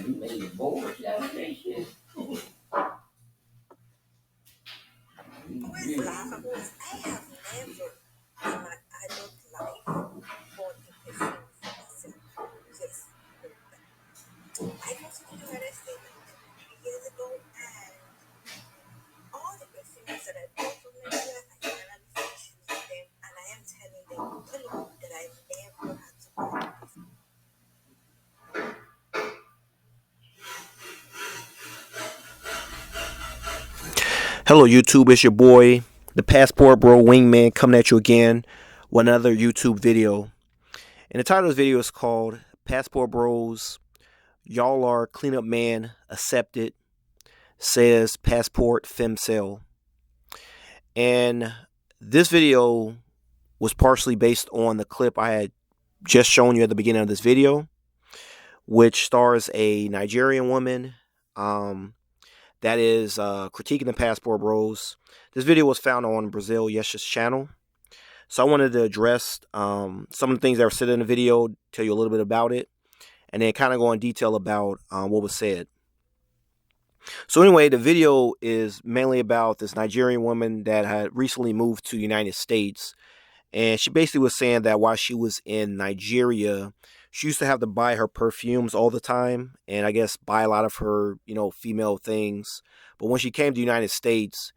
You made the board out of that shit. Flowers. I have never in my adult life bought a perfume for myself. Yes, I moved to the United States like 2 years ago, and all the perfumes that I bought from Nigeria, I finally finished using them, and I am telling them, that I never had to buy. Hello, YouTube. It's your boy, the Passport Bro Wingman, coming at you again with another YouTube video. And the title of this video is called Passport Bros, Y'all Are Cleanup Man Accepted, says Passport FEMCEL. And this video was partially based on the clip I had just shown you at the beginning of this video, which stars a Nigerian woman that is critiquing the Passport Bros. This video was found on Brazil Yesh's channel. So I wanted to address some of the things that were said in the video, tell you a little bit about it, and then kind of go in detail about what was said. So anyway, the video is mainly about this Nigerian woman that had recently moved to the United States. And she basically was saying that while she was in Nigeria, she used to have to buy her perfumes all the time, and I guess buy a lot of her, female things. But when she came to the United States,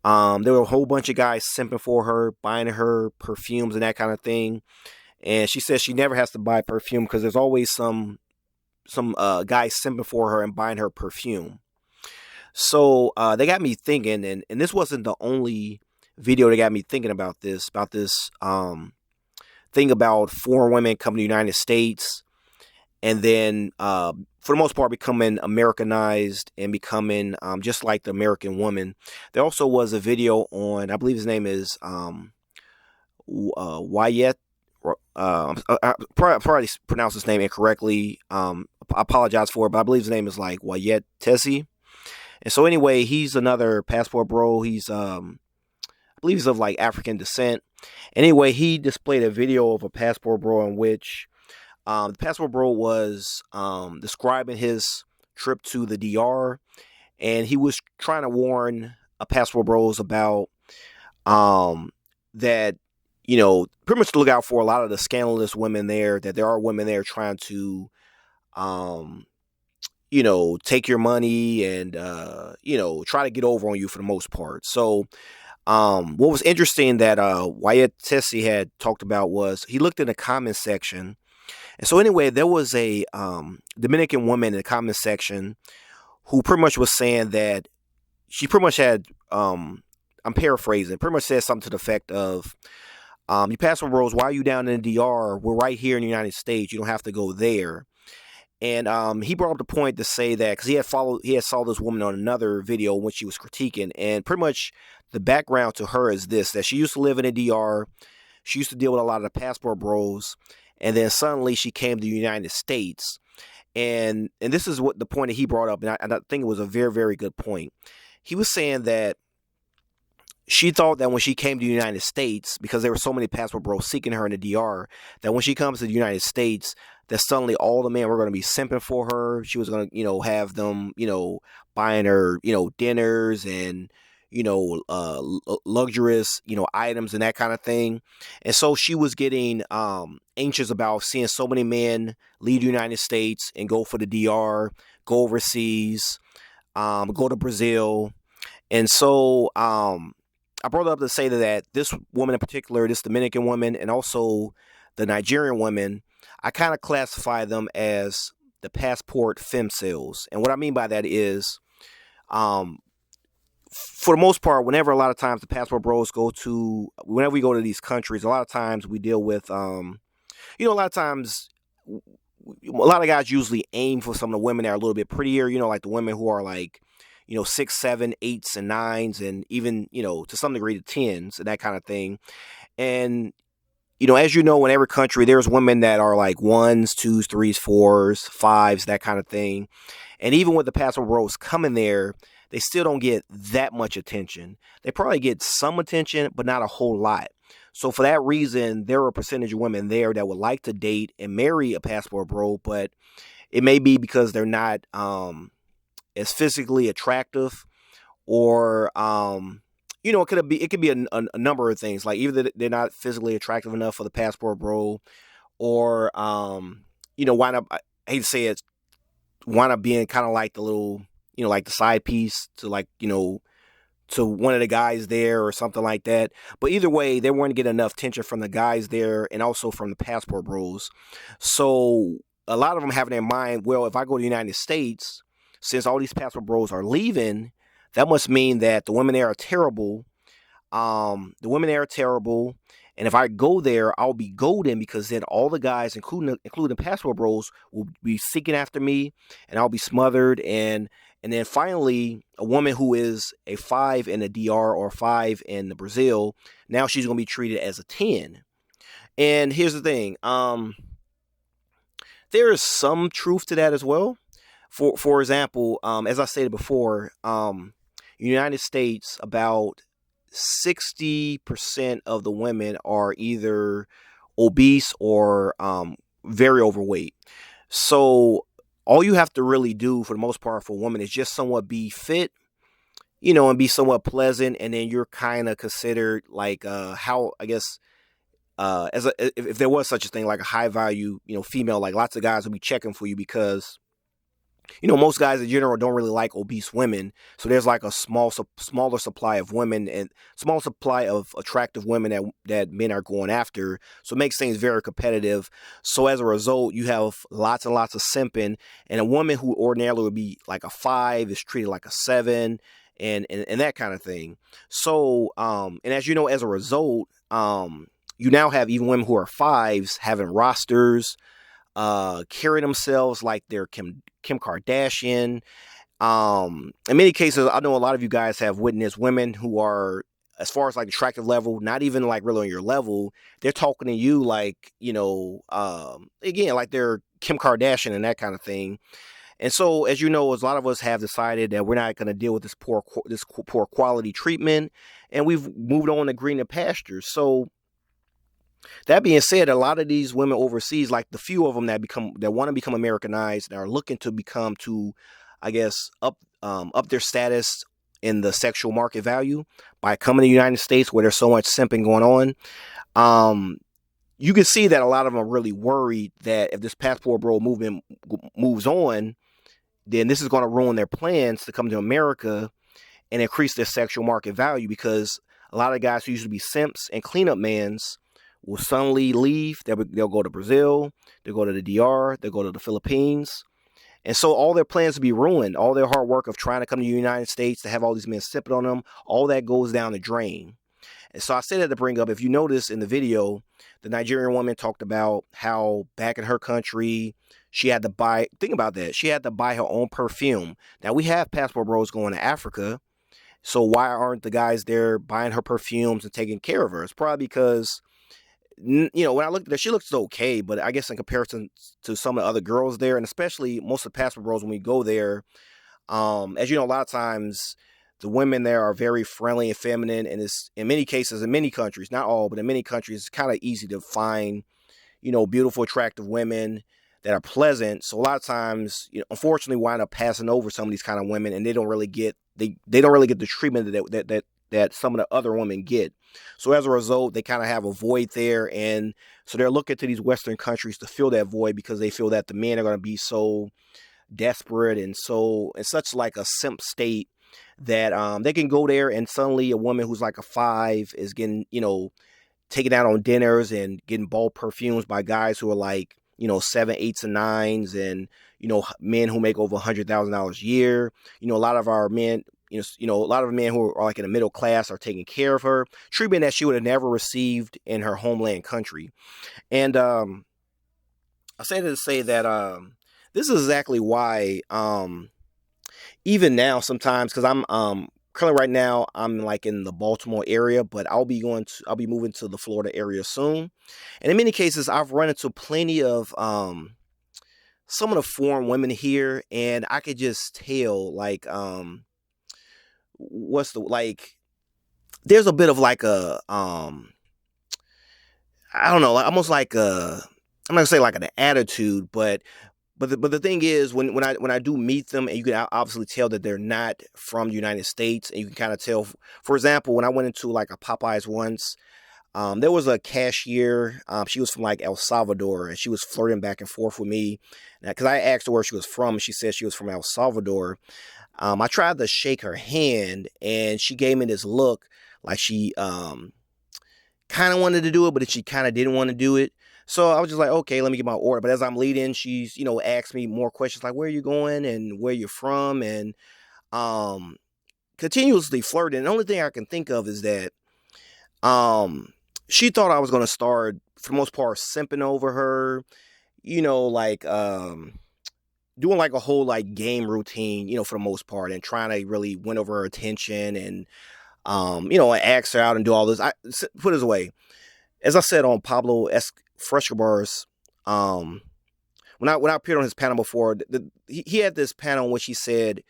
there were a whole bunch of guys simping for her, buying her perfumes and that kind of thing. And she says she never has to buy perfume because there's always some guys simping for her and buying her perfume. So they got me thinking, and this wasn't the only video that got me thinking about this thing about foreign women coming to the United States and then for the most part becoming Americanized and becoming just like the American woman. There also was a video on, I believe his name is Wyatt. I probably pronounced his name incorrectly. I apologize for it, but I believe his name is like Wyatt Tessie. And so anyway, he's another Passport Bro. He's I believe he's of like African descent. Anyway, he displayed a video of a Passport Bro in which the Passport Bro was describing his trip to the DR, and he was trying to warn a Passport Bros about that, pretty much to look out for a lot of the scandalous women there, that there are women there trying to take your money and try to get over on you for the most part. So what was interesting that Wyatt Tessie had talked about was he looked in the comment section. And so anyway, there was a Dominican woman in the comment section who pretty much was saying that she pretty much had, I'm paraphrasing, pretty much said something to the effect of, you Passport Bros, why are you down in the DR? We're right here in the United States. You don't have to go there. And he brought up the point to say that because he had saw this woman on another video when she was critiquing, and pretty much the background to her is this: that she used to live in the DR, she used to deal with a lot of the Passport Bros, and then suddenly she came to the United States, and this is what the point that he brought up, and I think it was a very, very good point. He was saying that she thought that when she came to the United States, because there were so many Passport Bros seeking her in the DR, that when she comes to the United States, that suddenly all the men were going to be simping for her. She was going to, have them, buying her, dinners and, luxurious, items and that kind of thing. And so she was getting anxious about seeing so many men leave the United States and go for the DR, go overseas, go to Brazil. And so I brought it up to say that this woman in particular, this Dominican woman, and also the Nigerian women, I kind of classify them as the passport FEMCELS. And what I mean by that is, for the most part, whenever a lot of times the Passport Bros whenever we go to these countries, a lot of times we deal with, a lot of times, a lot of guys usually aim for some of the women that are a little bit prettier, like the women who are like, 6, 7, 8s, and 9s, and even, to some degree, the 10s and that kind of thing. And, as in every country, there's women that are like 1s, 2s, 3s, 4s, 5s, that kind of thing. And even with the Passport Bros coming there, they still don't get that much attention. They probably get some attention, but not a whole lot. So for that reason, there are a percentage of women there that would like to date and marry a Passport Bro, but It may be because they're not as physically attractive, or it could be a number of things. Like either they're not physically attractive enough for the passport bro, or wind up, I hate to say it, wind up being kind of like the little, like the side piece to, like, to one of the guys there or something like that. But either way, they weren't getting enough attention from the guys there and also from the passport bros. So a lot of them have in their mind, well, if I go to the United States, since all these passport bros are leaving, that must mean that the women there are terrible. The women there are terrible. And if I go there, I'll be golden, because then all the guys, including passport bros, will be seeking after me, and I'll be smothered. And then finally, a woman who is a 5 in the DR or 5 in the Brazil, now she's gonna be treated as a 10. And here's the thing, there is some truth to that as well. For example, as I stated before, United States, about 60% of the women are either obese or very overweight. So all you have to really do for the most part for women is just somewhat be fit, and be somewhat pleasant, and then you're kind of considered like how, I guess, as if there was such a thing, like a high value, female. Like lots of guys will be checking for you, because most guys in general don't really like obese women. So there's like a smaller supply of women, and small supply of attractive women that men are going after. So it makes things very competitive. So as a result, you have lots and lots of simping, and a woman who ordinarily would be like a 5 is treated like a 7, and that kind of thing. So, and as you know, as a result, you now have even women who are 5s having rosters, carry themselves like they're Kim Kardashian. In many cases, I know a lot of you guys have witnessed women who are, as far as like attractive level, not even like really on your level. They're talking to you like, again, like they're Kim Kardashian and that kind of thing. And so, as you know, a lot of us have decided that we're not going to deal with this poor quality treatment, and we've moved on to greener pastures. So, that being said, a lot of these women overseas, like the few of them that want to become Americanized and are looking to become I guess, up their status in the sexual market value by coming to the United States, where there's so much simping going on. You can see that a lot of them are really worried that if this passport bro movement moves on, then this is going to ruin their plans to come to America and increase their sexual market value, because a lot of guys who used to be simps and cleanup mans will suddenly leave. They'll go to Brazil, they'll go to the DR, they'll go to the Philippines. And so all their plans will be ruined. All their hard work of trying to come to the United States to have all these men sipping on them, all that goes down the drain. And so I said that to bring up, if you notice in the video, the Nigerian woman talked about how back in her country, she had to buy, think about that, she had to buy her own perfume. Now we have passport bros going to Africa. So why aren't the guys there buying her perfumes and taking care of her? It's probably because, when I looked at her, she looks okay, but I guess in comparison to some of the other girls there, and especially most of the passport bros, when we go there, as you know, a lot of times the women there are very friendly and feminine, and it's, in many cases, in many countries, not all, but in many countries, it's kind of easy to find, beautiful, attractive women that are pleasant. So a lot of times, unfortunately, wind up passing over some of these kind of women, and they don't really get the treatment that some of the other women get. So as a result, they kind of have a void there, and so they're looking to these Western countries to fill that void, because they feel that the men are going to be so desperate and so in such like a simp state that they can go there, and suddenly a woman who's like a 5 is getting, taken out on dinners and getting bought perfumes by guys who are like, 7, 8s, and 9s, and men who make over $100,000 a year. A lot of our men, a lot of men who are like in the middle class are taking care of her, treatment that she would have never received in her homeland country. And I say that to say that this is exactly why even now sometimes, because I'm currently right now I'm like in the Baltimore area, but I'll be moving to the Florida area soon. And in many cases, I've run into plenty of some of the foreign women here, and I could just tell like there's a bit of like a I don't know, like almost like a, I'm not gonna say like an attitude, but the thing is, when I do meet them, and you can obviously tell that they're not from the United States, and you can kind of tell. For example, when I went into like a Popeyes once, there was a cashier. She was from like El Salvador, and she was flirting back and forth with me because I asked her where she was from. And she said she was from El Salvador. I tried to shake her hand, and she gave me this look like she kind of wanted to do it, but she kind of didn't want to do it. So I was just like, okay, let me get my order. But as I'm leading, she's, asked me more questions like, where are you going and where you're from, and um, continuously flirting. And the only thing I can think of is that she thought I was going to start, for the most part, simping over her, like doing like a whole like game routine, for the most part, and trying to really win over her attention and, ask her out and do all this. Put this away. As I said on Pablo Frescobar's, when I appeared on his panel before, he had this panel in which he said,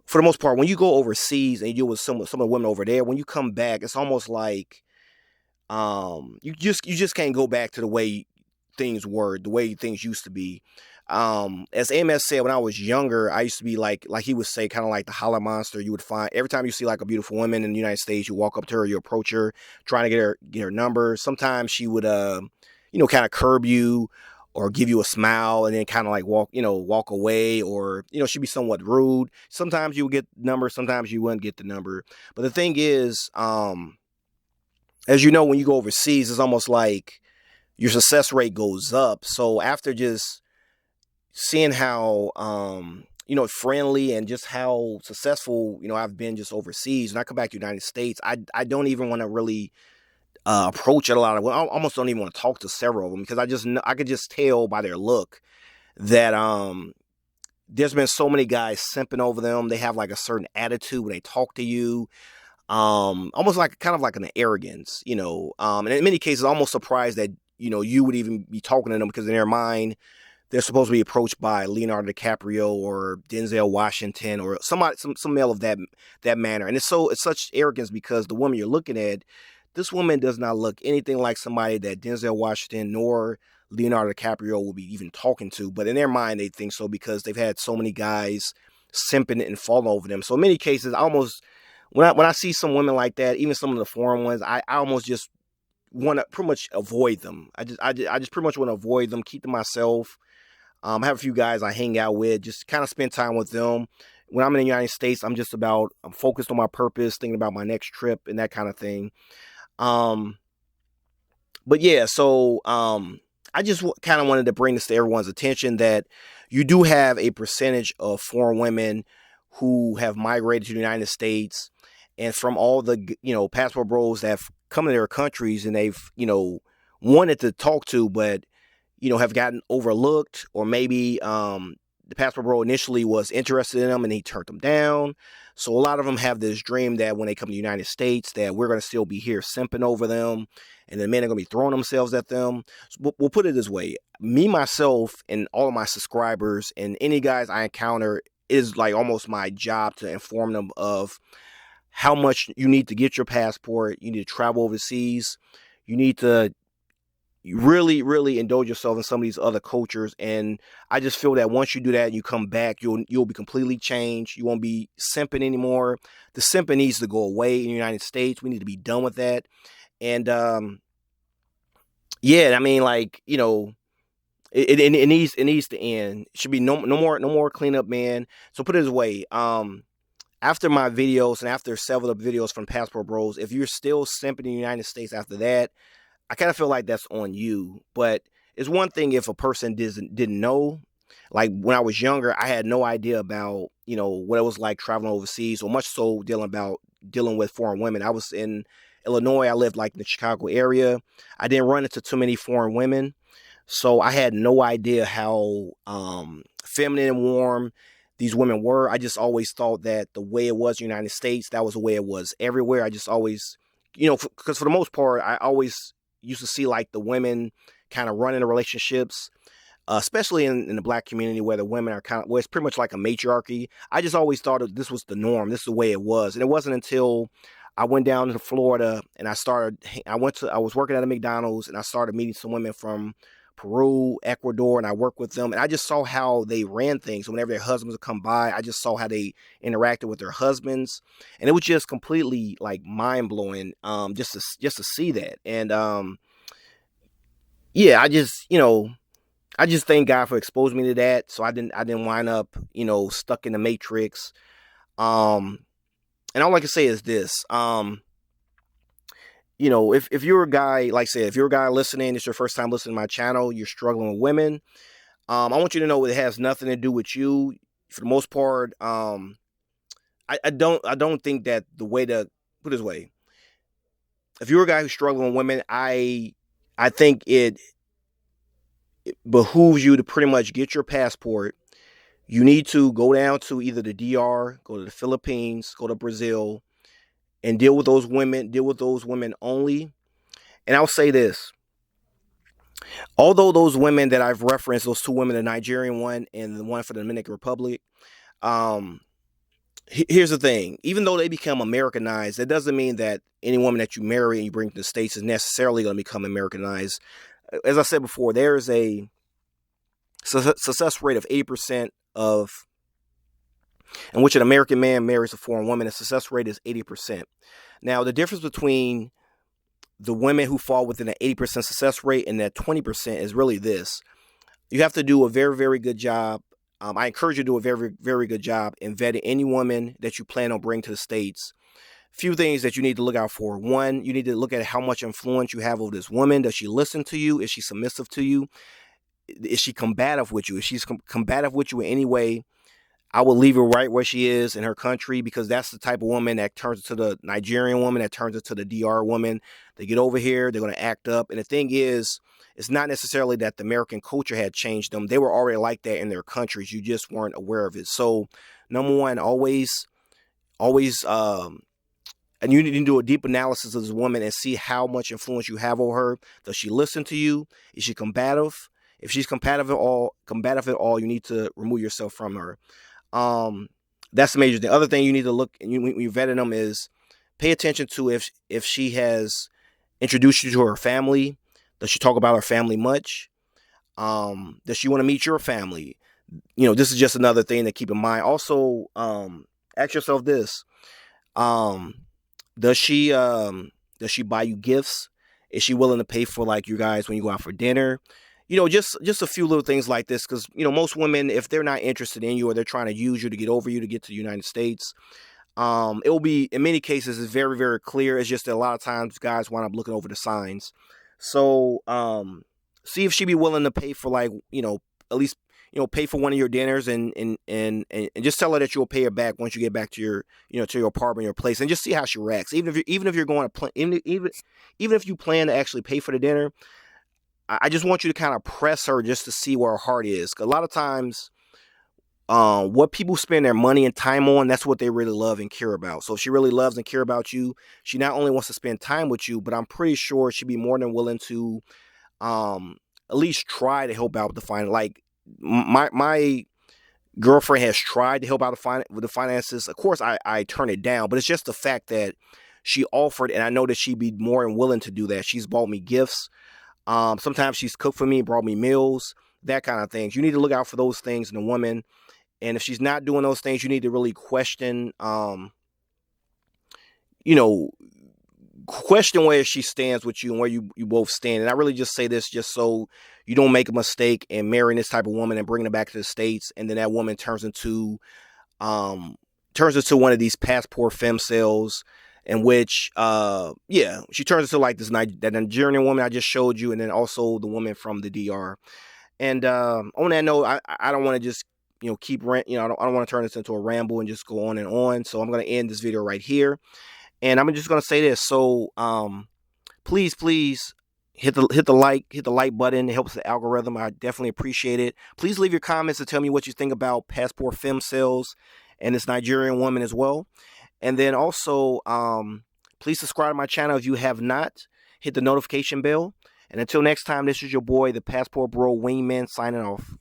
for the most part, when you go overseas and you deal with some of the women over there, when you come back, it's almost like you just can't go back to the way things were, the way things used to be. As AMS said, when I was younger, I used to be like he would say, kind of like the holler monster. You would find every time you see like a beautiful woman in the United States, you walk up to her, you approach her, trying to get her number. Sometimes she would, kind of curb you or give you a smile and then kind of like walk away, or, she'd be somewhat rude. Sometimes you would get the number, sometimes you wouldn't get the number. But the thing is, as you know, when you go overseas, it's almost like your success rate goes up. So after just seeing how, friendly and just how successful, I've been just overseas, and I come back to the United States, I don't even want to really approach it a lot of. I almost don't even want to talk to several of them, because I could just tell by their look that there's been so many guys simping over them. They have like a certain attitude when they talk to you, almost like kind of like an arrogance, and in many cases, almost surprised that you would even be talking to them, because in their mind, they're supposed to be approached by Leonardo DiCaprio or Denzel Washington or somebody, some male of that manner. And it's such arrogance, because the woman you're looking at, this woman does not look anything like somebody that Denzel Washington nor Leonardo DiCaprio will be even talking to. But in their mind, they think so, because they've had so many guys simping and falling over them. So in many cases, I almost, when I see some women like that, even some of the foreign ones, I almost just want to pretty much avoid them. I just pretty much want to avoid them, keep to myself. I have a few guys I hang out with, just kind of spend time with them. When I'm in the United States, I'm focused on my purpose, thinking about my next trip and that kind of thing. But yeah, so I just kind of wanted to bring this to everyone's attention, that you do have a percentage of foreign women who have migrated to the United States, and from all the, passport bros that have come to their countries and they've, wanted to talk to, but have gotten overlooked, or maybe the passport bro initially was interested in them and he turned them down. So a lot of them have this dream that when they come to the United States, that we're going to still be here simping over them, and the men are going to be throwing themselves at them. So we'll put it this way. Me, myself, and all of my subscribers and any guys I encounter, is like almost my job to inform them of how much you need to get your passport. You need to travel overseas. You need to really, really indulge yourself in some of these other cultures. And I just feel that once you do that and you come back, you'll be completely changed. You won't be simping anymore. The simping needs to go away in the United States. We need to be done with that. And yeah, I mean, like, it needs to end. It should be no more cleanup, man. So put it this way. After my videos and after several of the videos from Passport Bros, if you're still simping in the United States after that, I kind of feel like that's on you. But it's one thing if a person didn't know. Like when I was younger, I had no idea about, what it was like traveling overseas, or much so dealing with foreign women. I was in Illinois. I lived like in the Chicago area. I didn't run into too many foreign women. So I had no idea how feminine and warm these women were. I just always thought that the way it was in the United States, that was the way it was everywhere. I just always, because for the most part, I always used to see like the women kind of running the relationships, especially in the black community, where the women are it's pretty much like a matriarchy. I just always thought this was the norm. This is the way it was. And it wasn't until I went down to Florida and I was working at a McDonald's, and I started meeting some women from Peru, Ecuador, and I worked with them, and I just saw how they ran things. So whenever their husbands would come by, I just saw how they interacted with their husbands, and it was just completely like mind blowing, just to see that. And yeah, I just thank God for exposing me to that, so I didn't wind up stuck in the matrix. Um, and all I can say is this. If you're a guy, like I said, if you're a guy listening, it's your first time listening to my channel, you're struggling with women, I want you to know it has nothing to do with you. For the most part, I don't think that the way to put it this way, if you're a guy who's struggling with women, I think it behooves you to pretty much get your passport. You need to go down to either the DR, go to the Philippines, go to Brazil, and deal with those women. Deal with those women only. And I'll say this: although those women that I've referenced, those two women, the Nigerian one and the one for the Dominican Republic, um, here's the thing: even though they become Americanized, that doesn't mean that any woman that you marry and you bring to the States is necessarily going to become Americanized. As I said before, there is a success rate of 80% of in which an American man marries a foreign woman. The success rate is 80%. Now, the difference between the women who fall within the 80% success rate and that 20% is really this: you have to do a very, very good job. I encourage you to do a very, very good job in vetting any woman that you plan on bringing to the States. Few things that you need to look out for. One, you need to look at how much influence you have over this woman. Does she listen to you? Is she submissive to you? Is she combative with you? If she's combative with you in any way, I will leave her right where she is in her country, because that's the type of woman that turns into the Nigerian woman, that turns into the DR woman. They get over here, they're going to act up. And the thing is, it's not necessarily that the American culture had changed them. They were already like that in their countries. You just weren't aware of it. So, number one, always, and you need to do a deep analysis of this woman and see how much influence you have over her. Does she listen to you? Is she combative? If she's combative at all, you need to remove yourself from her. That's the major thing. The other thing you need to look, and when you vetting them, is pay attention to if she has introduced you to her family. Does she talk about her family much? Does she want to meet your family? This is just another thing to keep in mind. Also, ask yourself this: does she buy you gifts? Is she willing to pay for, like, you guys when you go out for dinner? Just a few little things like this, because most women, if they're not interested in you or they're trying to use you to get over you to get to the United States, it will be, in many cases, it's very, very clear. It's just that a lot of times guys wind up looking over the signs. So see if she be willing to pay for, like, at least pay for one of your dinners, and just tell her that you'll pay her back once you get back to your to your apartment, your place, and just see how she reacts. Even if you're going to even if you plan to actually pay for the dinner, I just want you to kind of press her just to see where her heart is. 'Cause a lot of times, what people spend their money and time on, that's what they really love and care about. So if she really loves and care about you, she not only wants to spend time with you, but I'm pretty sure she'd be more than willing to at least try to help out with the finance. Like, my girlfriend has tried to help out with the finances. Of course, I turn it down, but it's just the fact that she offered, and I know that she'd be more than willing to do that. She's bought me gifts. Sometimes she's cooked for me, brought me meals, that kind of things. You need to look out for those things in a woman. And if she's not doing those things, you need to really question, question where she stands with you and where you both stand. And I really just say this just so you don't make a mistake in marrying this type of woman and bringing her back to the States, and then that woman turns into one of these passport FEMCELs, in which, she turns into like that Nigerian woman I just showed you, and then also the woman from the DR. And on that note, I don't want to just keep I don't want to turn this into a ramble and just go on and on. So I'm going to end this video right here, and I'm just going to say this. So please hit the like button. It helps the algorithm. I definitely appreciate it. Please leave your comments and tell me what you think about passport FEMCELs and this Nigerian woman as well. And then also, please subscribe to my channel if you have not. Hit the notification bell. And until next time, this is your boy, the Passport Bro Wingman, signing off.